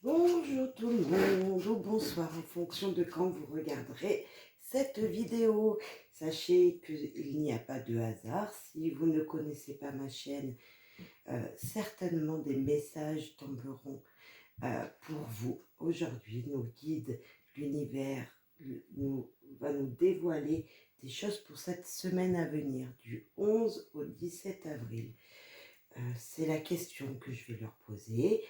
Bonjour tout le monde, ou bonsoir en fonction de quand vous regarderez cette vidéo. Sachez qu'il n'y a pas de hasard. Si vous ne connaissez pas ma chaîne, certainement des messages tomberont pour vous. Aujourd'hui, nos guides, l'univers va nous dévoiler des choses pour cette semaine à venir, du 11 au 17 avril. C'est la question que je vais leur poser.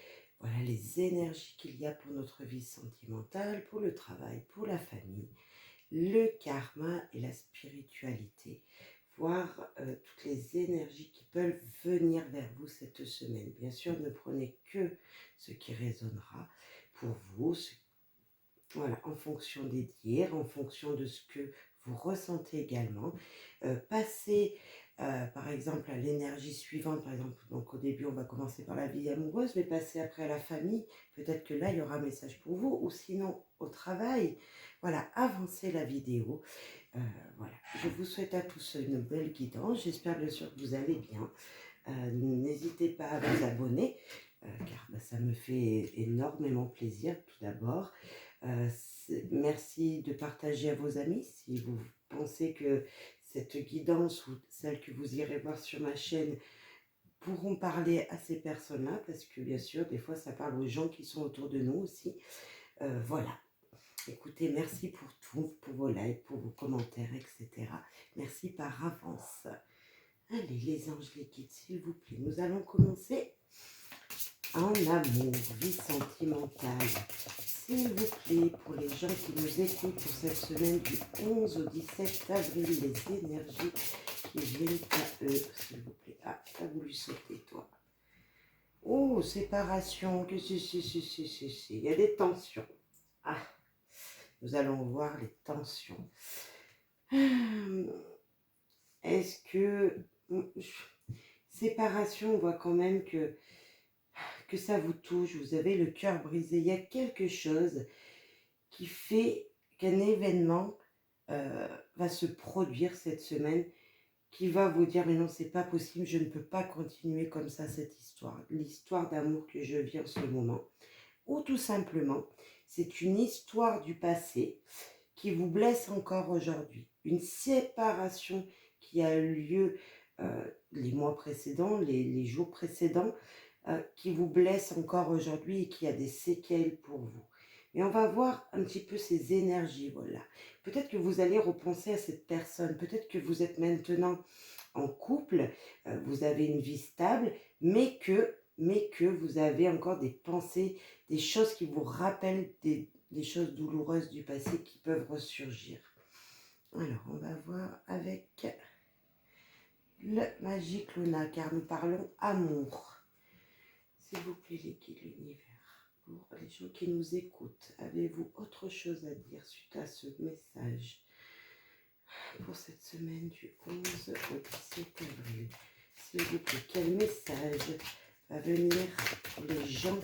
Voilà les énergies qu'il y a pour notre vie sentimentale, pour le travail, pour la famille, le karma et la spiritualité. Voir toutes les énergies qui peuvent venir vers vous cette semaine. Bien sûr, ne prenez que ce qui résonnera pour vous, voilà, en fonction des dires, en fonction de ce que vous ressentez également. Passez par exemple à l'énergie suivante, par exemple, donc au début on va commencer par la vie amoureuse, mais passer après à la famille, peut-être que là il y aura un message pour vous, ou sinon au travail. Voilà, avancez la vidéo. Voilà, je vous souhaite à tous une belle guidance, j'espère bien sûr que vous allez bien. N'hésitez pas à vous abonner, car ça me fait énormément plaisir tout d'abord. Merci de partager à vos amis si vous pensez que cette guidance ou celle que vous irez voir sur ma chaîne pourront parler à ces personnes-là, parce que bien sûr, des fois, ça parle aux gens qui sont autour de nous aussi. Voilà. Écoutez, merci pour tout, pour vos likes, pour vos commentaires, etc. Merci par avance. Allez, les anges, les guides, s'il vous plaît, nous allons commencer en amour, vie sentimentale. S'il vous plaît, pour les gens qui nous écoutent pour cette semaine du 11 au 17 avril, les énergies qui viennent à eux, s'il vous plaît. Ah, t'as voulu sauter, toi. Oh, séparation, que si. Il y a des tensions. Ah, nous allons voir les tensions. Est-ce que... Séparation, on voit quand même que ça vous touche, vous avez le cœur brisé. Il y a quelque chose qui fait qu'un événement va se produire cette semaine, qui va vous dire mais non, c'est pas possible, je ne peux pas continuer comme ça cette histoire, l'histoire d'amour que je vis en ce moment. Ou tout simplement, c'est une histoire du passé qui vous blesse encore aujourd'hui. Une séparation qui a eu lieu les mois précédents, les jours précédents, qui vous blesse encore aujourd'hui et qui a des séquelles pour vous. Mais on va voir un petit peu ces énergies, voilà. Peut-être que vous allez repenser à cette personne, peut-être que vous êtes maintenant en couple, vous avez une vie stable, mais que vous avez encore des pensées, des choses qui vous rappellent des choses douloureuses du passé qui peuvent ressurgir. Alors, on va voir avec le Magic Luna, car nous parlons amour. S'il vous plaît, les guides, l'univers, pour les gens qui nous écoutent, avez-vous autre chose à dire suite à ce message pour cette semaine du 11 au 17 avril? S'il vous plaît, quel message va venir pour les gens?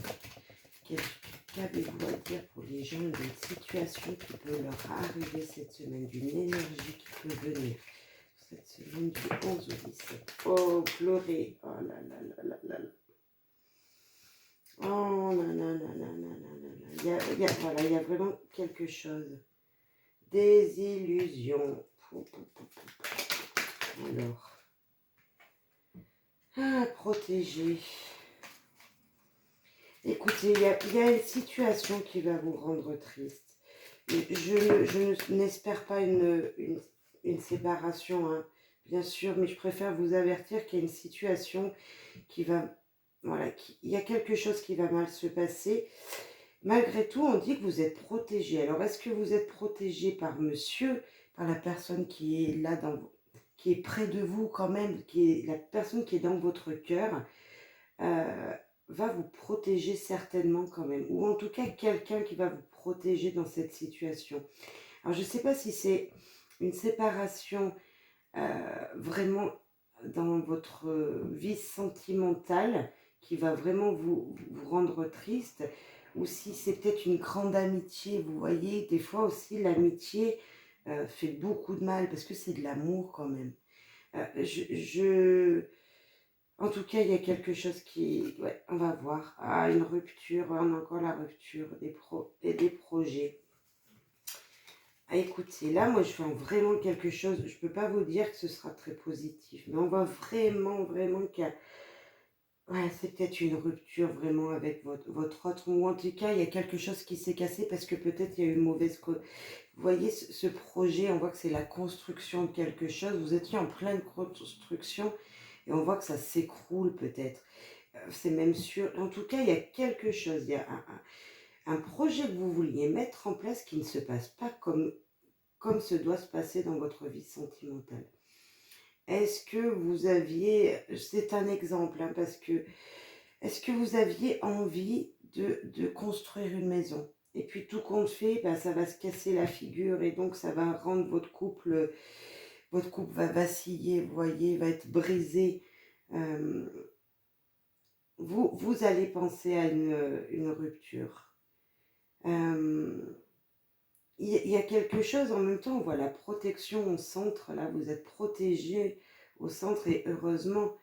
Qu'avez-vous à dire pour les gens d'une situation qui peut leur arriver cette semaine, d'une énergie qui peut venir cette semaine du 11 au 17? Oh, pleurez! Oh là là là là là là! Oh là là là là là là là! Voilà, il y a vraiment quelque chose. Des illusions. Alors, protéger. Écoutez, il y a une situation qui va vous rendre triste. Je n'espère pas une séparation, hein, bien sûr, mais je préfère vous avertir qu'il y a une situation qui va... Voilà, il y a quelque chose qui va mal se passer. Malgré tout, on dit que vous êtes protégé. Alors, est-ce que vous êtes protégé par monsieur, par la personne qui est là, qui est près de vous quand même, qui est la personne qui est dans votre cœur va vous protéger certainement quand même. Ou en tout cas, quelqu'un qui va vous protéger dans cette situation. Alors, je ne sais pas si c'est une séparation vraiment dans votre vie sentimentale qui va vraiment vous rendre triste, ou si c'est peut-être une grande amitié. Vous voyez, des fois aussi l'amitié fait beaucoup de mal parce que c'est de l'amour quand même. En tout cas, il y a quelque chose qui... Ouais, on va voir. Ah, une rupture, on a encore la rupture et des projets. Ah, écoutez, là, moi, je vois vraiment quelque chose. Je ne peux pas vous dire que ce sera très positif, mais on voit vraiment qu'il y a... Ouais, c'est peut-être une rupture vraiment avec votre autre, ou en tout cas, il y a quelque chose qui s'est cassé parce que peut-être il y a eu une mauvaise... Vous voyez, ce projet, on voit que c'est la construction de quelque chose. Vous étiez en pleine construction et on voit que ça s'écroule peut-être. C'est même sûr. En tout cas, il y a quelque chose. Il y a un projet que vous vouliez mettre en place qui ne se passe pas comme se doit se passer dans votre vie sentimentale. Est-ce que vous aviez... C'est un exemple, hein, parce que... Est-ce que vous aviez envie de construire une maison? Et puis tout compte fait, ben, ça va se casser la figure et donc ça va rendre votre couple va vaciller, vous voyez, va être brisé. Euh, vous allez penser à une rupture. Euh, il y a quelque chose en même temps, on voit la protection au centre, là vous êtes protégé au centre et heureusement,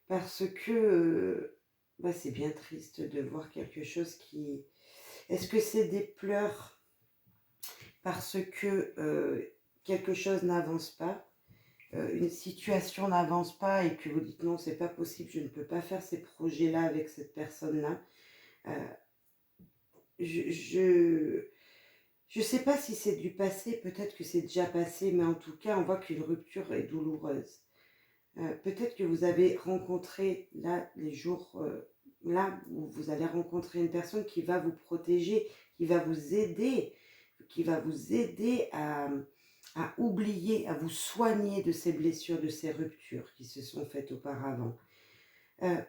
parce que bah, c'est bien triste de voir quelque chose qui... Est-ce que c'est des pleurs parce que quelque chose n'avance pas, une situation n'avance pas et que vous dites non, c'est pas possible, je ne peux pas faire ces projets-là avec cette personne-là. Euh, je je sais pas si c'est du passé, peut-être que c'est déjà passé, mais en tout cas, on voit qu'une rupture est douloureuse. Peut-être que vous avez rencontré là les jours là où vous allez rencontrer une personne qui va vous protéger, qui va vous aider, qui va vous aider à oublier, à vous soigner de ces blessures, de ces ruptures qui se sont faites auparavant.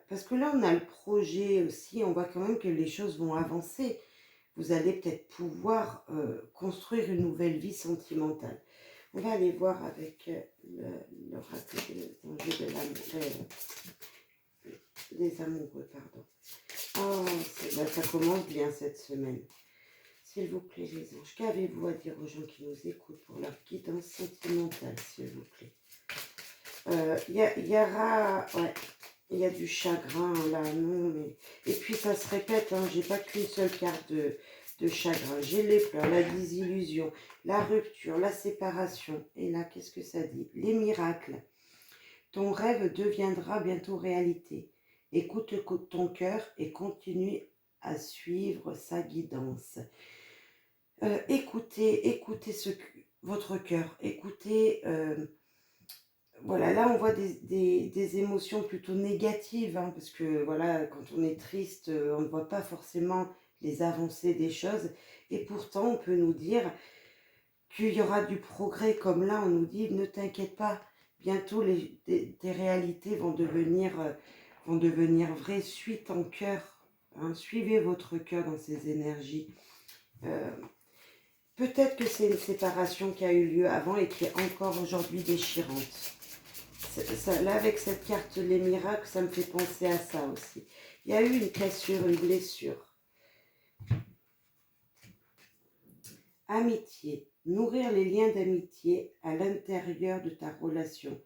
Parce que là, on a le projet aussi, on voit quand même que les choses vont avancer. Vous allez peut-être pouvoir construire une nouvelle vie sentimentale. On va aller voir avec l'oracle des anges de l'amour, des amoureux, pardon. Oh, bah, ça commence bien cette semaine. S'il vous plaît, les anges, qu'avez-vous à dire aux gens qui nous écoutent pour leur guidance sentimentale, s'il vous plaît? Ouais, il y a du chagrin là, non, mais... Et puis ça se répète, hein, j'ai pas qu'une seule carte de chagrin. J'ai les pleurs, la désillusion, la rupture, la séparation. Et là, qu'est-ce que ça dit? Les miracles. Ton rêve deviendra bientôt réalité. Écoute ton cœur et continue à suivre sa guidance. Écoutez votre cœur. Écoutez, voilà, là on voit des émotions plutôt négatives, hein, parce que voilà, quand on est triste, on ne voit pas forcément les avancées des choses. Et pourtant, on peut nous dire qu'il y aura du progrès, comme là, on nous dit, ne t'inquiète pas, bientôt tes réalités vont devenir vraies. Suis ton cœur, hein, suivez votre cœur dans ces énergies. Euh, Peut-être que c'est une séparation qui a eu lieu avant et qui est encore aujourd'hui déchirante. Là, avec cette carte, les miracles, ça me fait penser à ça aussi. Il y a eu une cassure, une blessure. Amitié. Nourrir les liens d'amitié à l'intérieur de ta relation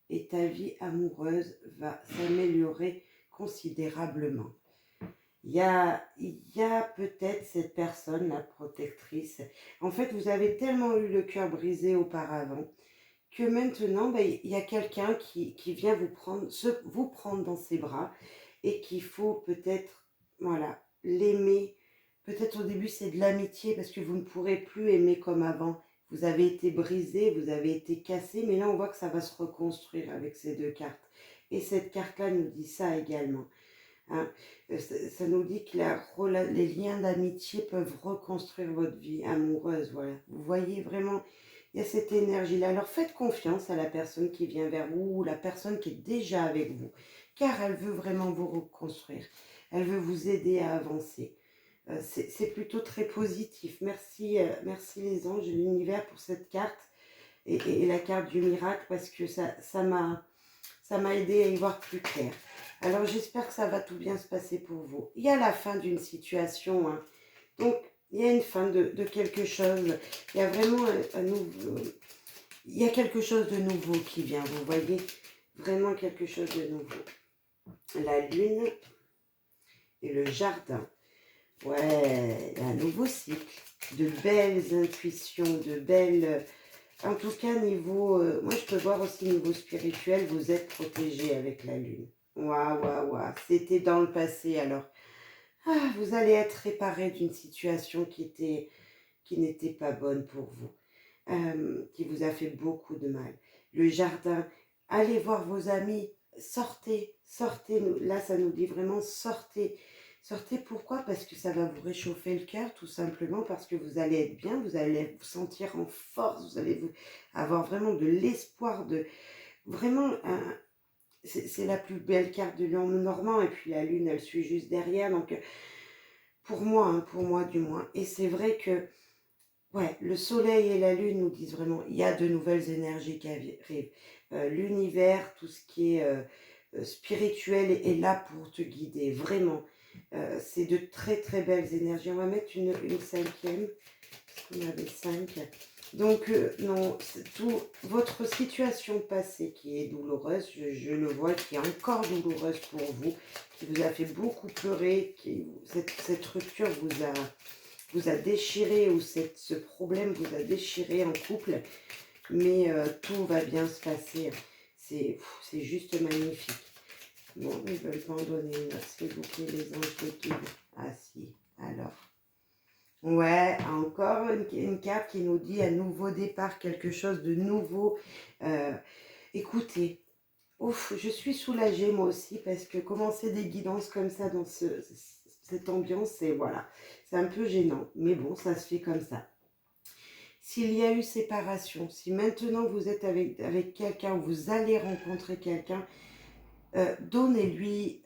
et ta vie amoureuse va s'améliorer considérablement. Il y a peut-être cette personne, la protectrice. En fait, vous avez tellement eu le cœur brisé auparavant que maintenant, il y a quelqu'un qui vient vous prendre dans ses bras et qu'il faut peut-être, voilà, l'aimer. Peut-être au début, c'est de l'amitié parce que vous ne pourrez plus aimer comme avant. Vous avez été brisé, vous avez été cassé, mais là, on voit que ça va se reconstruire avec ces deux cartes. Et cette carte-là nous dit ça également. Hein. Ça nous dit que les liens d'amitié peuvent reconstruire votre vie amoureuse. Voilà. Vous voyez vraiment, il y a cette énergie-là. Alors faites confiance à la personne qui vient vers vous ou la personne qui est déjà avec vous, car elle veut vraiment vous reconstruire. Elle veut vous aider à avancer. C'est plutôt très positif. Merci les anges de l'univers pour cette carte et la carte du miracle parce que ça m'a aidé à y voir plus clair. Alors j'espère que ça va tout bien se passer pour vous. Il y a la fin d'une situation, hein. Donc il y a une fin de quelque chose. Il y a vraiment un nouveau... Il y a quelque chose de nouveau qui vient, vous voyez. vraiment quelque chose de nouveau. La lune et le jardin. Ouais, un nouveau cycle, de belles intuitions, de belles... En tout cas, niveau... moi, je peux voir aussi niveau spirituel, vous êtes protégé avec la lune. Waouh, waouh, waouh. C'était dans le passé, alors. Ah, vous allez être réparé d'une situation qui n'était pas bonne pour vous, qui vous a fait beaucoup de mal. Le jardin, allez voir vos amis, sortez, sortez. Là, ça nous dit vraiment sortez. Sortez, pourquoi? Parce que ça va vous réchauffer le cœur, tout simplement, parce que vous allez être bien, vous allez vous sentir en force, vous allez avoir vraiment de l'espoir, vraiment, c'est la plus belle carte de Lion Normand, et puis la lune, elle suit juste derrière, donc pour moi du moins. Et c'est vrai que, ouais, le soleil et la lune nous disent vraiment, il y a de nouvelles énergies qui arrivent. L'univers, tout ce qui est spirituel est là pour te guider, vraiment. C'est de très très belles énergies. On va mettre une cinquième, parce qu'on avait 5. Donc non, tout votre situation passée qui est douloureuse, je le vois, qui est encore douloureuse pour vous, qui vous a fait beaucoup pleurer, cette rupture vous a déchiré, ou ce problème vous a déchiré en couple, mais tout va bien se passer. C'est juste magnifique. Bon, ils ne veulent pas en donner une autre, s'il vous plaît, les anges de guide. Ah si, alors. Ouais, encore une carte qui nous dit un nouveau départ, quelque chose de nouveau. Écoutez, ouf, je suis soulagée moi aussi, parce que commencer des guidances comme ça dans cette ambiance, c'est voilà, c'est un peu gênant. Mais bon, ça se fait comme ça. S'il y a eu séparation, si maintenant vous êtes avec quelqu'un, vous allez rencontrer quelqu'un, donnez-lui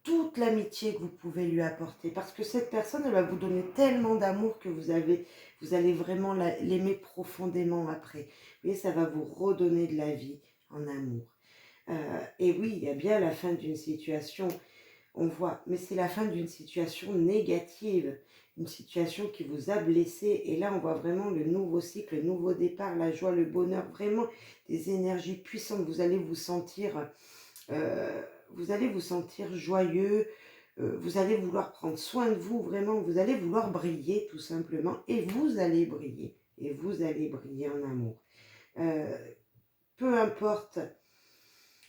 toute l'amitié que vous pouvez lui apporter, parce que cette personne, elle va vous donner tellement d'amour que vous allez vraiment l'aimer profondément après. Vous voyez, ça va vous redonner de la vie en amour. Et oui, il y a bien la fin d'une situation, on voit, mais c'est la fin d'une situation négative, une situation qui vous a blessé, et là on voit vraiment le nouveau cycle, le nouveau départ, la joie, le bonheur, vraiment des énergies puissantes. Vous allez vous sentir joyeux, vous allez vouloir prendre soin de vous, vraiment, vous allez vouloir briller tout simplement, et vous allez briller en amour. Peu importe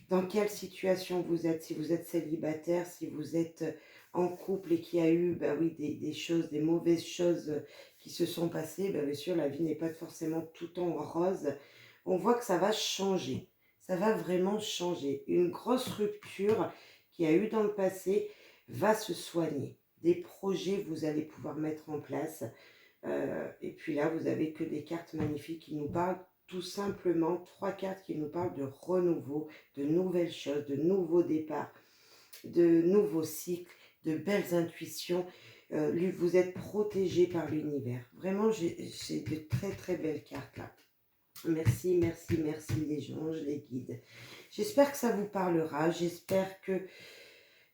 dans quelle situation vous êtes, si vous êtes célibataire, si vous êtes en couple et qu'il y a eu, ben oui, des choses, des mauvaises choses qui se sont passées, ben bien sûr, la vie n'est pas forcément tout en rose. On voit que ça va changer. Ça va vraiment changer. Une grosse rupture qu'il y a eu dans le passé va se soigner. Des projets, vous allez pouvoir mettre en place. Et puis là, vous avez que des cartes magnifiques qui nous parlent tout simplement, 3 cartes qui nous parlent de renouveau, de nouvelles choses, de nouveaux départs, de nouveaux cycles, de belles intuitions. Vous êtes protégé par l'univers. Vraiment, j'ai de très très belles cartes là. Merci, merci, merci les anges, les guides. J'espère que ça vous parlera. J'espère que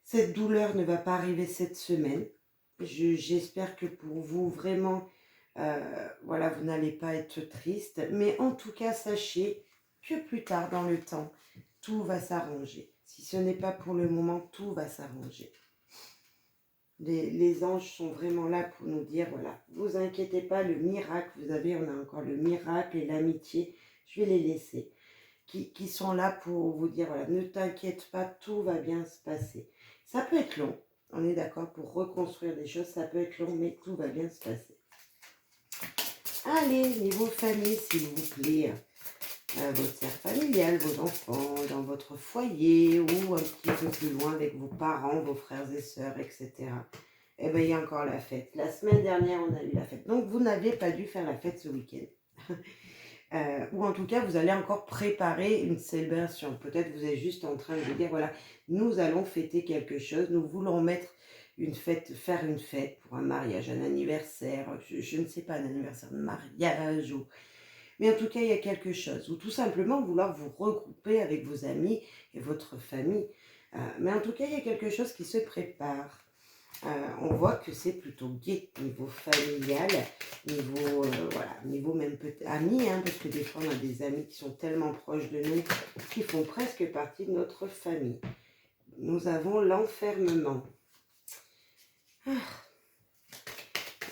cette douleur ne va pas arriver cette semaine. J'espère que pour vous, vraiment, voilà, vous n'allez pas être triste. Mais en tout cas, sachez que plus tard dans le temps, tout va s'arranger. Si ce n'est pas pour le moment, tout va s'arranger. Les anges sont vraiment là pour nous dire, voilà, vous inquiétez pas, le miracle, vous avez, on a encore le miracle et l'amitié, je vais les laisser, qui sont là pour vous dire, voilà, ne t'inquiète pas, tout va bien se passer. Ça peut être long, on est d'accord, pour reconstruire des choses, ça peut être long, mais tout va bien se passer. Allez, niveau famille, s'il vous plaît, votre sphère familiale, vos enfants, dans votre foyer, ou un petit peu plus loin avec vos parents, vos frères et sœurs, etc. Eh bien, il y a encore la fête. La semaine dernière, on a eu la fête. Donc, vous n'avez pas dû faire la fête ce week-end. Ou en tout cas, vous allez encore préparer une célébration. Peut-être vous êtes juste en train de vous dire, voilà, nous allons fêter quelque chose, nous voulons mettre une fête, faire une fête pour un mariage, un anniversaire, je ne sais pas, un anniversaire de mariage, mais en tout cas, il y a quelque chose. Ou tout simplement vouloir vous regrouper avec vos amis et votre famille. Mais en tout cas, il y a quelque chose qui se prépare. On voit que c'est plutôt gai niveau familial, niveau, voilà, niveau même peut-être amis, hein, parce que des fois on a des amis qui sont tellement proches de nous, qui font presque partie de notre famille. Nous avons l'enfermement. Ah,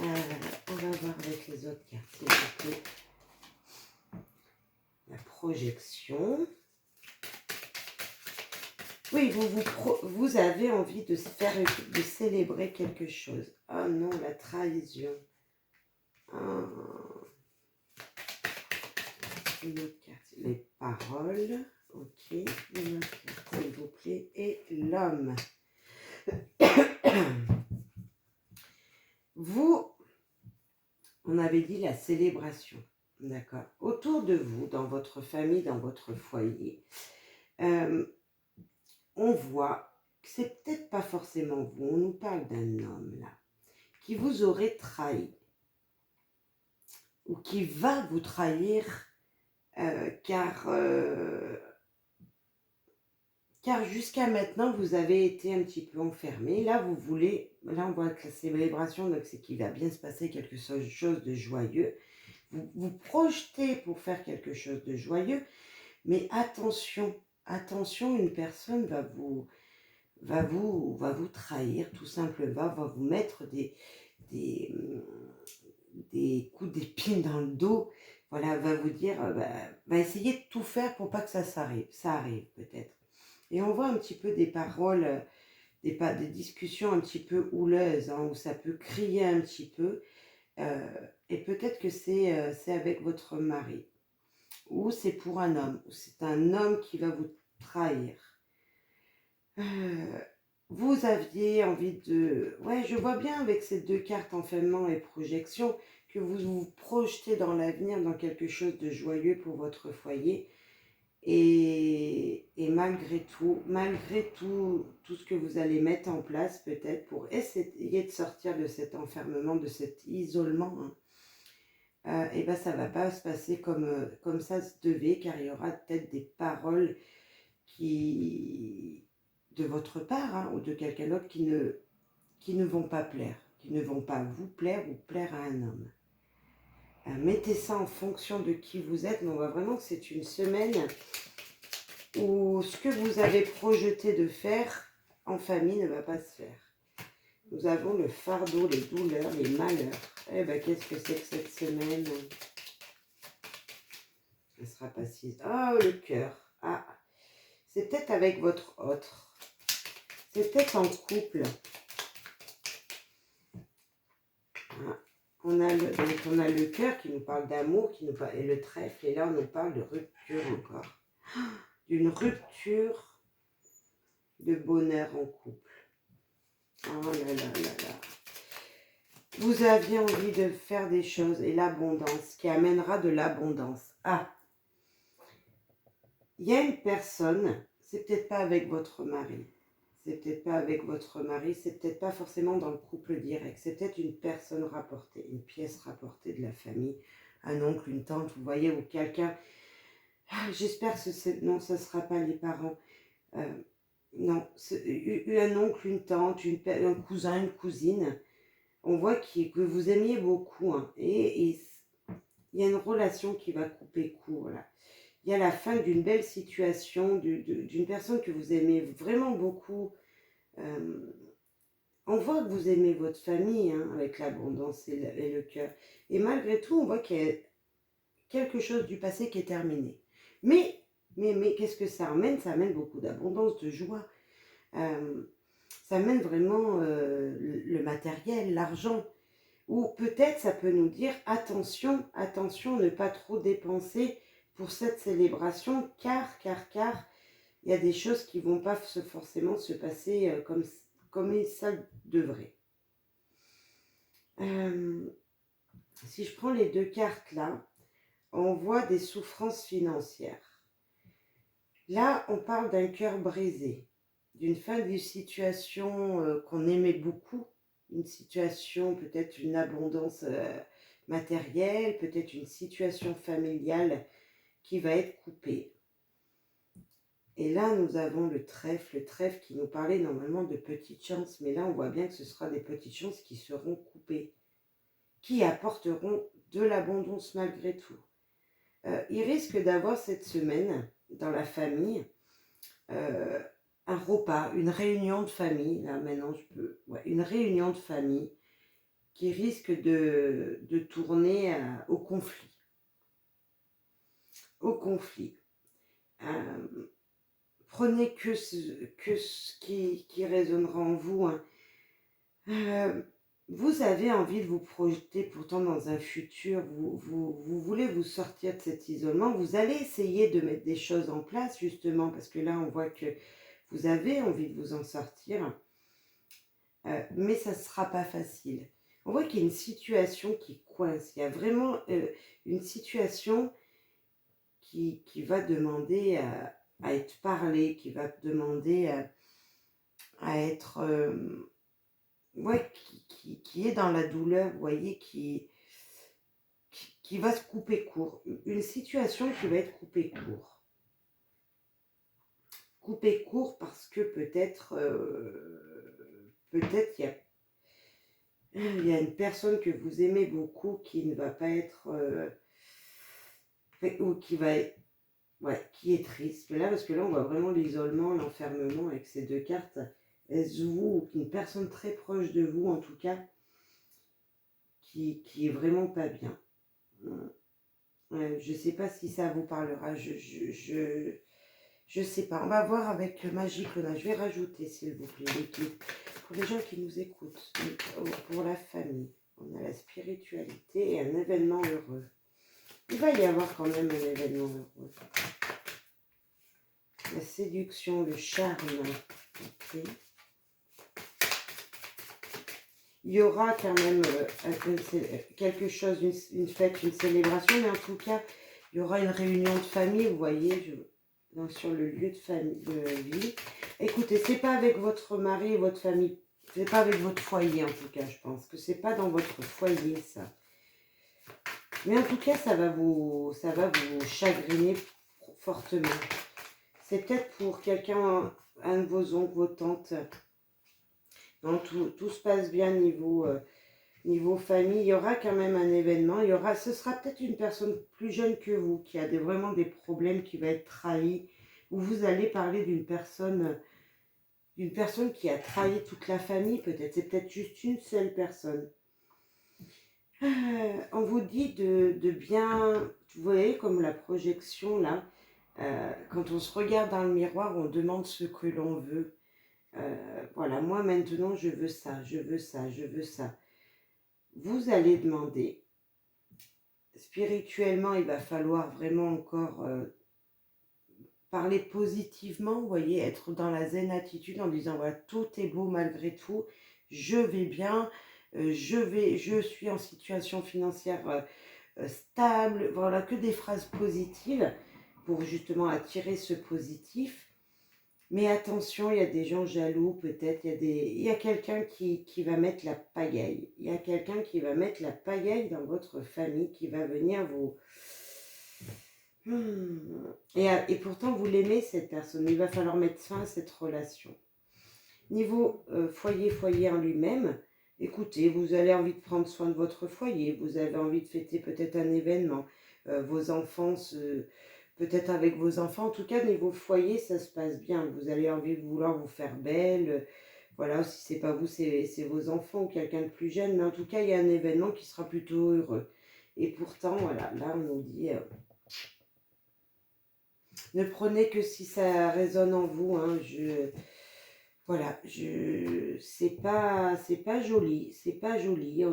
on va voir avec les autres cartes, s'il vous plaît. La projection. Oui, vous avez envie de célébrer quelque chose. Oh non, la trahison. Ah. Une autre carte. Les paroles. Ok. Une autre carte, s'il vous plaît. Et l'homme. Vous, on avait dit la célébration. D'accord. Autour de vous, dans votre famille, dans votre foyer, on voit que c'est peut-être pas forcément vous. On nous parle d'un homme là qui vous aurait trahi ou qui va vous trahir car jusqu'à maintenant vous avez été un petit peu enfermé. Là vous voulez, là on voit que la célébration, donc c'est qu'il va bien se passer quelque chose de joyeux. Vous projetez pour faire quelque chose de joyeux, mais attention, attention, une personne va vous trahir, tout simplement, va vous mettre des coups d'épine dans le dos, voilà, va vous dire, va essayer de tout faire pour pas que ça arrive peut-être. Et on voit un petit peu des paroles, des discussions un petit peu houleuses, hein, où ça peut crier un petit peu, et peut-être que c'est avec votre mari, ou c'est pour un homme, ou c'est un homme qui va vous trahir. Vous aviez envie de... Ouais, je vois bien avec ces deux cartes, enfermement et projection, que vous vous projetez dans l'avenir, dans quelque chose de joyeux pour votre foyer. Et malgré tout, tout ce que vous allez mettre en place peut-être pour essayer de sortir de cet enfermement, de cet isolement, hein, et ben ça ne va pas se passer comme ça se devait, car il y aura peut-être des paroles de votre part, hein, ou de quelqu'un d'autre qui ne vont pas plaire, qui ne vont pas vous plaire ou plaire à un homme. Mettez ça en fonction de qui vous êtes, mais on voit vraiment que c'est une semaine où ce que vous avez projeté de faire en famille ne va pas se faire. Nous avons le fardeau, les douleurs, les malheurs. Eh bien, qu'est-ce que c'est que cette semaine? Elle sera pas si... Oh, le cœur. Ah, c'est peut-être avec votre autre. C'est peut-être en couple. Ah, on a le cœur qui nous parle d'amour, et le trèfle, et là on nous parle de rupture encore. D'une rupture de bonheur en couple. Oh là là là là. Vous aviez envie de faire des choses et l'abondance, qui amènera de l'abondance. Ah, il y a une personne, c'est peut-être pas avec votre mari, c'est peut-être pas avec votre mari, c'est peut-être pas forcément dans le couple direct, c'est peut-être une personne rapportée, une pièce rapportée de la famille, un oncle, une tante, vous voyez, ou quelqu'un. Ah, j'espère que non, ce ne sera pas les parents. Non, un oncle, une tante, un cousin, une cousine. On voit que vous aimiez beaucoup, hein, et il y a une relation qui va couper court là. Il y a la fin d'une belle situation, d'une personne que vous aimez vraiment beaucoup. On voit que vous aimez votre famille, hein, avec l'abondance et le cœur. Et malgré tout, on voit qu'il y a quelque chose du passé qui est terminé. Mais qu'est-ce que ça amène? Ça amène beaucoup d'abondance, de joie. Ça amène vraiment le matériel, l'argent. Ou peut-être ça peut nous dire attention, attention, ne pas trop dépenser pour cette célébration, car il y a des choses qui ne vont pas forcément se passer comme ça devrait. Si je prends les deux cartes là, on voit des souffrances financières. Là, on parle d'un cœur brisé, d'une fin d'une situation qu'on aimait beaucoup, une situation, peut-être une abondance matérielle, peut-être une situation familiale qui va être coupée. Et là, nous avons le trèfle qui nous parlait normalement de petites chances. Mais là, on voit bien que ce sera des petites chances qui seront coupées, qui apporteront de l'abondance malgré tout. Il risque d'avoir cette semaine, dans la famille, un repas, une réunion de famille. Là, maintenant, une réunion de famille qui risque de tourner au conflit. Au conflit. Prenez que ce qui résonnera en vous. Hein. Vous avez envie de vous projeter pourtant dans un futur, vous voulez vous sortir de cet isolement, vous allez essayer de mettre des choses en place justement, parce que là on voit que vous avez envie de vous en sortir, mais ça ne sera pas facile. On voit qu'il y a une situation qui coince, il y a vraiment une situation qui va demander à être parlée, qui va demander à être... ouais, qui est dans la douleur, vous voyez, qui va se couper court. Une situation qui va être coupée court. Coupée court parce que peut-être il y a une personne que vous aimez beaucoup qui ne va pas être... ou qui va être... Ouais, qui est triste. Là, parce que là, on voit vraiment l'isolement, l'enfermement avec ces deux cartes. Est-ce vous, ou une personne très proche de vous, en tout cas, qui est vraiment pas bien. Je sais pas si ça vous parlera, je sais pas. On va voir avec Magique Luna. Je vais rajouter, s'il vous plaît, l'équipe. Pour les gens qui nous écoutent, pour la famille, on a la spiritualité et un événement heureux. Il va y avoir quand même un événement heureux. La séduction, le charme. Okay. Il y aura quand même quelque chose, une fête, une célébration, mais en tout cas, il y aura une réunion de famille, vous voyez, sur le lieu de vie. Écoutez, c'est pas avec votre mari, votre famille, c'est pas avec votre foyer en tout cas, je pense que c'est pas dans votre foyer ça. Mais en tout cas, ça va vous chagriner fortement. C'est peut-être pour quelqu'un, un de vos oncles, vos tantes. Non, tout se passe bien niveau famille. Il y aura quand même un événement. Ce sera peut-être une personne plus jeune que vous qui a vraiment des problèmes, qui va être trahie. Ou vous allez parler d'une personne qui a trahi toute la famille peut-être. C'est peut-être juste une seule personne. On vous dit de bien... Vous voyez comme la projection là. Quand on se regarde dans le miroir, on demande ce que l'on veut. Voilà, moi maintenant je veux ça, je veux ça, je veux ça. Vous allez demander. Spirituellement, il va falloir vraiment encore parler positivement, vous voyez, être dans la zen attitude en disant voilà, tout est beau malgré tout, je vais bien, je suis en situation financière stable, voilà, que des phrases positives pour justement attirer ce positif. Mais attention, il y a des gens jaloux peut-être, il y a quelqu'un qui va mettre la pagaille. Il y a quelqu'un qui va mettre la pagaille dans votre famille, qui va venir vous... Et pourtant, vous l'aimez cette personne. Il va falloir mettre fin à cette relation. Niveau foyer en lui-même, écoutez, vous avez envie de prendre soin de votre foyer, vous avez envie de fêter peut-être un événement, vos enfants peut-être avec vos enfants, en tout cas niveau foyer ça se passe bien, vous avez envie de vouloir vous faire belle, voilà, si c'est pas vous c'est vos enfants ou quelqu'un de plus jeune, mais en tout cas il y a un événement qui sera plutôt heureux. Et pourtant voilà, là on nous dit ne prenez que si ça résonne en vous, hein, voilà, c'est pas joli, c'est pas joli.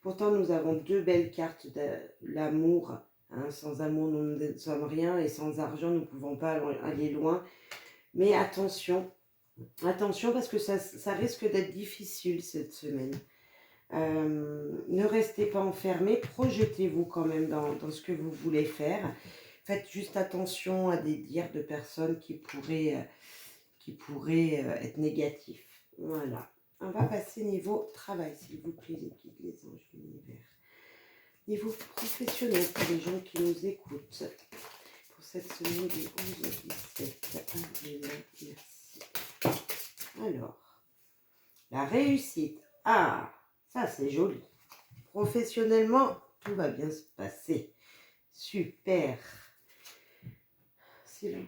Pourtant nous avons deux belles cartes de l'amour. Hein, sans amour, nous ne sommes rien et sans argent, nous ne pouvons pas aller loin. Mais attention parce que ça risque d'être difficile cette semaine. Ne restez pas enfermés, projetez-vous quand même dans ce que vous voulez faire. Faites juste attention à des dires de personnes qui pourraient être négatifs. Voilà. On va passer niveau travail, s'il vous plaît, les guides, les anges de l'univers. Niveau professionnel, pour les gens qui nous écoutent, pour pour cette semaine du 11 au 17. Alléluia, merci. Alors, la réussite. Ah, ça c'est joli. Professionnellement, tout va bien se passer. Super. C'est long.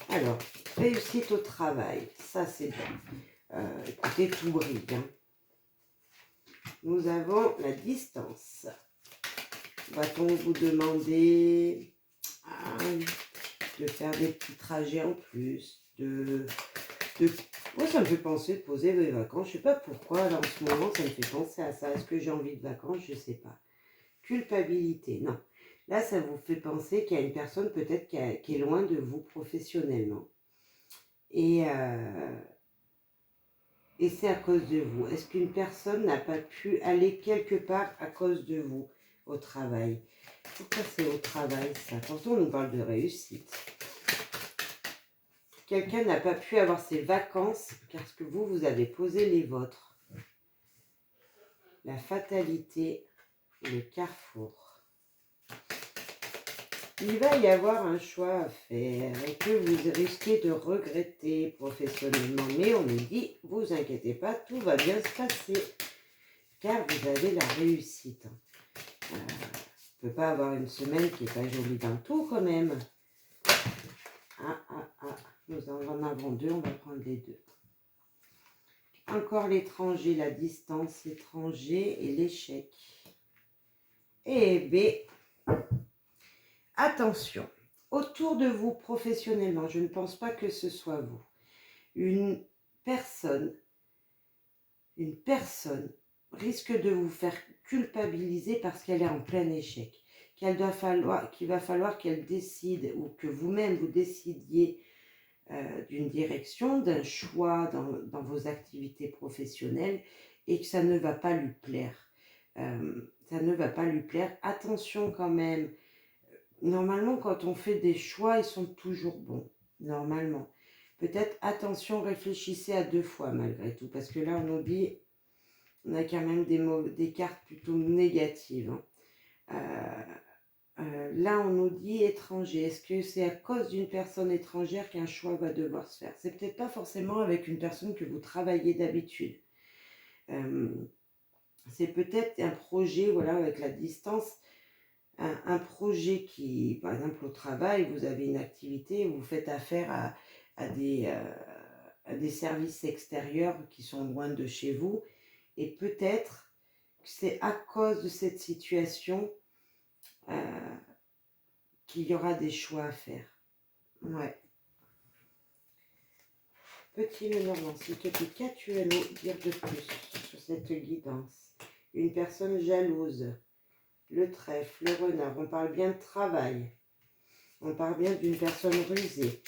Alors, réussite au travail. Ça c'est bien. Écoutez, tout brille. Hein. Nous avons la distance. Va-t-on vous demander de faire des petits trajets en plus, Moi, ça me fait penser de poser des vacances. Je ne sais pas pourquoi, là, en ce moment, ça me fait penser à ça. Est-ce que j'ai envie de vacances? Je ne sais pas. Culpabilité, non. Là, ça vous fait penser qu'il y a une personne peut-être qui est loin de vous professionnellement. Et c'est à cause de vous. Est-ce qu'une personne n'a pas pu aller quelque part à cause de vous au travail? Pourquoi c'est au travail ça? Pourtant, on nous parle de réussite. Quelqu'un n'a pas pu avoir ses vacances parce que vous avez posé les vôtres. La fatalité, le carrefour. Il va y avoir un choix à faire et que vous risquez de regretter professionnellement. Mais on nous dit, vous inquiétez pas, tout va bien se passer. Car vous avez la réussite. On ne peut pas avoir une semaine qui n'est pas jolie dans tout quand même. Nous en avons deux, on va prendre les deux. Encore l'étranger, la distance, l'étranger et l'échec. Et B, attention, autour de vous professionnellement, je ne pense pas que ce soit vous, une personne risque de vous faire culpabiliser parce qu'elle est en plein échec, qu'il va falloir qu'elle décide ou que vous-même vous décidiez d'une direction, d'un choix dans vos activités professionnelles et que ça ne va pas lui plaire. Ça ne va pas lui plaire. Attention quand même. Normalement, quand on fait des choix, ils sont toujours bons. Normalement. Peut-être, attention, réfléchissez à 2 fois malgré tout. Parce que là, on nous dit, on a quand même des cartes plutôt négatives. Hein. Là, on nous dit étranger. Est-ce que c'est à cause d'une personne étrangère qu'un choix va devoir se faire? C'est peut-être pas forcément avec une personne que vous travaillez d'habitude. C'est peut-être un projet, voilà, avec la distance, un projet qui, par exemple, au travail, vous avez une activité, vous faites affaire à des services extérieurs qui sont loin de chez vous. Et peut-être que c'est à cause de cette situation qu'il y aura des choix à faire. Ouais. Petit Lenormand, s'il te plaît, qu'as-tu à nous dire de plus sur cette guidance? Une personne jalouse, le trèfle, le renard, on parle bien de travail, on parle bien d'une personne rusée.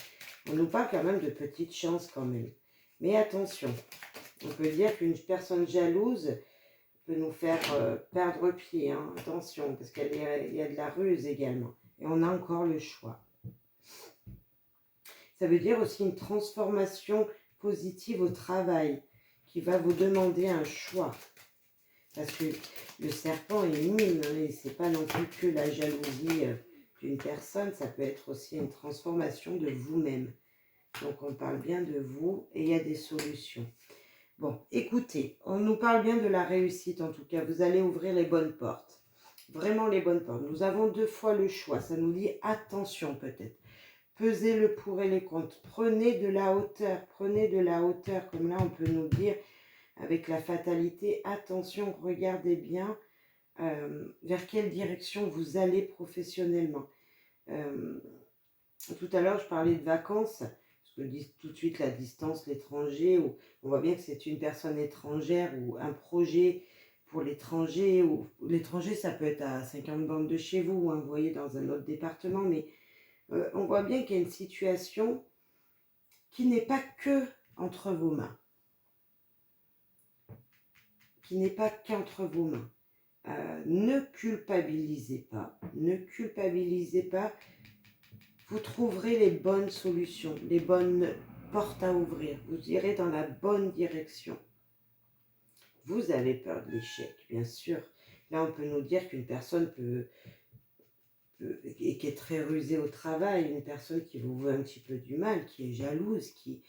On nous parle quand même de petites chances quand même. Mais attention, on peut dire qu'une personne jalouse peut nous faire perdre pied, hein. Attention, parce qu'il y a de la ruse également. Et on a encore le choix. Ça veut dire aussi une transformation positive au travail qui va vous demander un choix. Parce que le serpent est mime, hein, et c'est pas non plus que la jalousie d'une personne, ça peut être aussi une transformation de vous-même. Donc on parle bien de vous et il y a des solutions. Bon, écoutez, on nous parle bien de la réussite en tout cas. Vous allez ouvrir les bonnes portes. Vraiment les bonnes portes. Nous avons 2 fois le choix. Ça nous dit attention peut-être. Pesez le pour et les contre. Prenez de la hauteur. Prenez de la hauteur. Comme là, on peut nous dire avec la fatalité, attention, regardez bien vers quelle direction vous allez professionnellement. Tout à l'heure, je parlais de vacances. Je dis tout de suite la distance, l'étranger, où on voit bien que c'est une personne étrangère ou un projet pour l'étranger. Ou l'étranger, ça peut être à 50 bornes de chez vous, hein, vous voyez, dans un autre département. Mais on voit bien qu'il y a une situation qui n'est pas que entre vos mains. Qui n'est pas qu'entre vos mains. Ne culpabilisez pas. Ne culpabilisez pas. Vous trouverez les bonnes solutions, les bonnes portes à ouvrir. Vous irez dans la bonne direction. Vous avez peur de l'échec, bien sûr. Là, on peut nous dire qu'une personne et qui est très rusée au travail, une personne qui vous veut un petit peu du mal, qui est jalouse, qui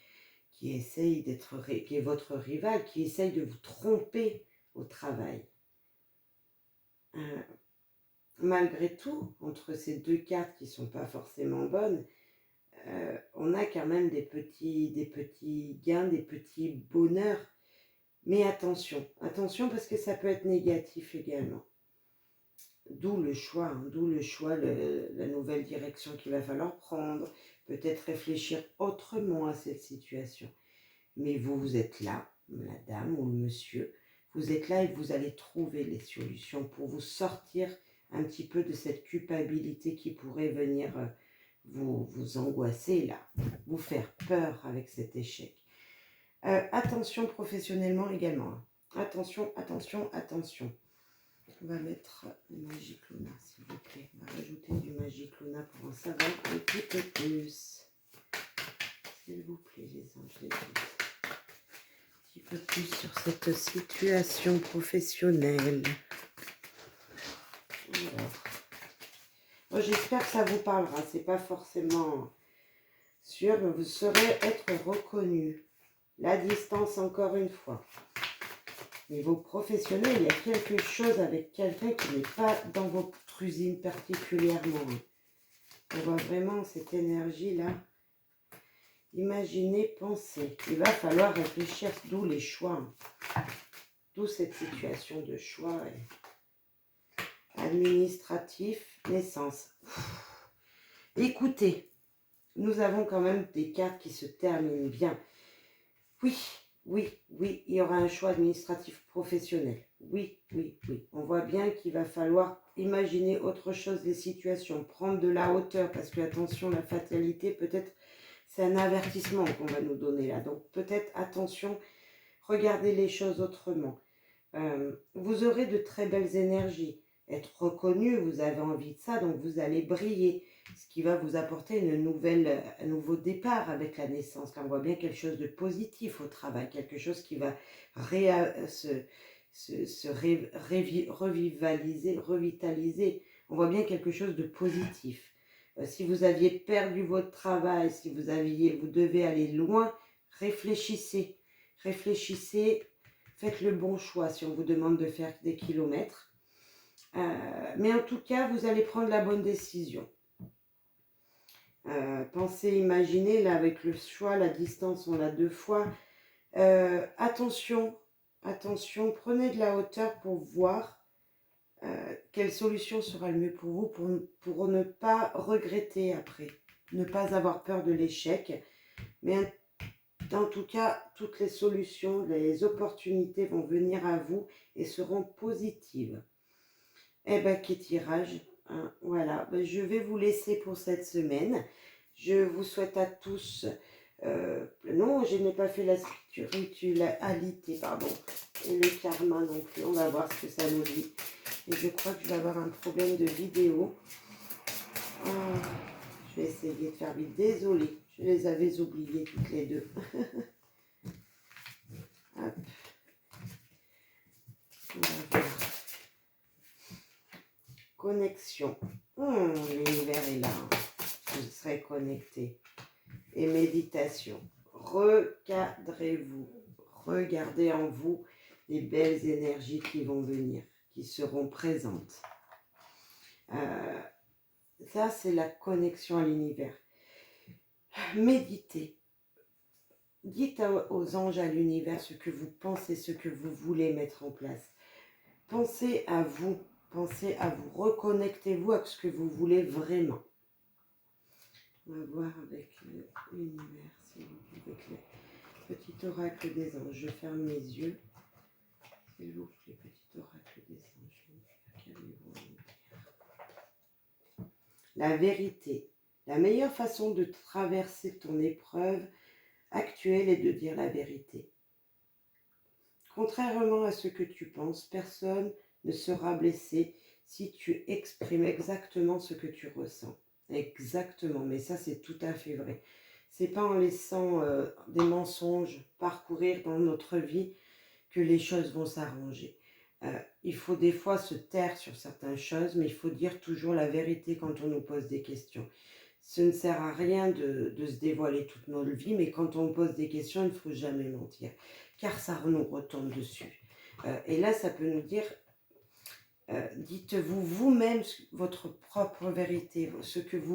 essaye qui est votre rival, qui essaye de vous tromper au travail. Euh, Malgré tout, entre ces deux cartes qui ne sont pas forcément bonnes, on a quand même des petits gains, des petits bonheurs. Mais attention, attention parce que ça peut être négatif également. D'où le choix, la nouvelle direction qu'il va falloir prendre, peut-être réfléchir autrement à cette situation. Mais vous êtes là, la dame ou le monsieur, vous êtes là et vous allez trouver les solutions pour vous sortir un petit peu de cette culpabilité qui pourrait venir vous angoisser là, vous faire peur avec cet échec. Attention professionnellement également. Hein. Attention, attention, attention. On va mettre le Magic Luna, s'il vous plaît. On va rajouter du Magic Luna pour en savoir un petit peu plus. S'il vous plaît, les anges, les guides. Un petit peu plus sur cette situation professionnelle. Alors, j'espère que ça vous parlera. C'est pas forcément sûr, mais vous saurez être reconnu. La distance, encore une fois. Niveau professionnel, il y a quelque chose avec quelqu'un qui n'est pas dans votre usine particulièrement. On voit vraiment cette énergie-là. Imaginez, pensez. Il va falloir réfléchir, d'où les choix. D'où cette situation de choix. Administratif, naissance. Écoutez, nous avons quand même des cartes qui se terminent bien. Oui, il y aura un choix administratif professionnel. Oui. On voit bien qu'il va falloir imaginer autre chose des situations, prendre de la hauteur, parce que, attention, la fatalité, peut-être, c'est un avertissement qu'on va nous donner là. Donc, peut-être, attention, regardez les choses autrement. Vous aurez de très belles énergies. Être reconnu, vous avez envie de ça, donc vous allez briller. Ce qui va vous apporter un nouveau départ avec la naissance. Là, on voit bien quelque chose de positif au travail, quelque chose qui va revitaliser. On voit bien quelque chose de positif. Si vous aviez perdu votre travail, si vous devez aller loin, réfléchissez. Faites le bon choix si on vous demande de faire des kilomètres. Mais en tout cas, vous allez prendre la bonne décision. Pensez, imaginez, là avec le choix, la distance, on l'a 2 fois. Attention, prenez de la hauteur pour voir quelle solution sera le mieux pour vous, pour ne pas regretter après, ne pas avoir peur de l'échec. Mais en tout cas, toutes les solutions, les opportunités vont venir à vous et seront positives. Eh bien, quel tirage, hein, voilà, je vais vous laisser pour cette semaine. Je vous souhaite à tous, non, je n'ai pas fait la spiritualité, pardon, et le karma non plus, on va voir ce que ça nous dit. Et je crois que je vais avoir un problème de vidéo. Je vais essayer de faire vite, désolée, je les avais oubliées toutes les deux. Hop. On va voir. Connexion. L'univers est là. Vous serez connecté. Et méditation. Recadrez-vous. Regardez en vous les belles énergies qui vont venir, qui seront présentes. Ça, c'est la connexion à l'univers. Méditez. Dites aux anges, à l'univers, ce que vous pensez, ce que vous voulez mettre en place. Pensez à vous. Reconnectez-vous à ce que vous voulez vraiment. On va voir avec l'univers, s'il vous plaît, avec le petit oracle des anges. Je ferme mes yeux. S'il vous plaît, petit oracle des anges. La vérité. La meilleure façon de traverser ton épreuve actuelle est de dire la vérité. Contrairement à ce que tu penses, personne ne sera blessé si tu exprimes exactement ce que tu ressens. Exactement, mais ça c'est tout à fait vrai. C'est pas en laissant des mensonges parcourir dans notre vie que les choses vont s'arranger. Il faut des fois se taire sur certaines choses, mais il faut dire toujours la vérité quand on nous pose des questions. Ce ne sert à rien de se dévoiler toute notre vie, mais quand on pose des questions, il ne faut jamais mentir, car ça nous retombe dessus. Et là, ça peut nous dire, dites-vous vous-même votre propre vérité, ce que vous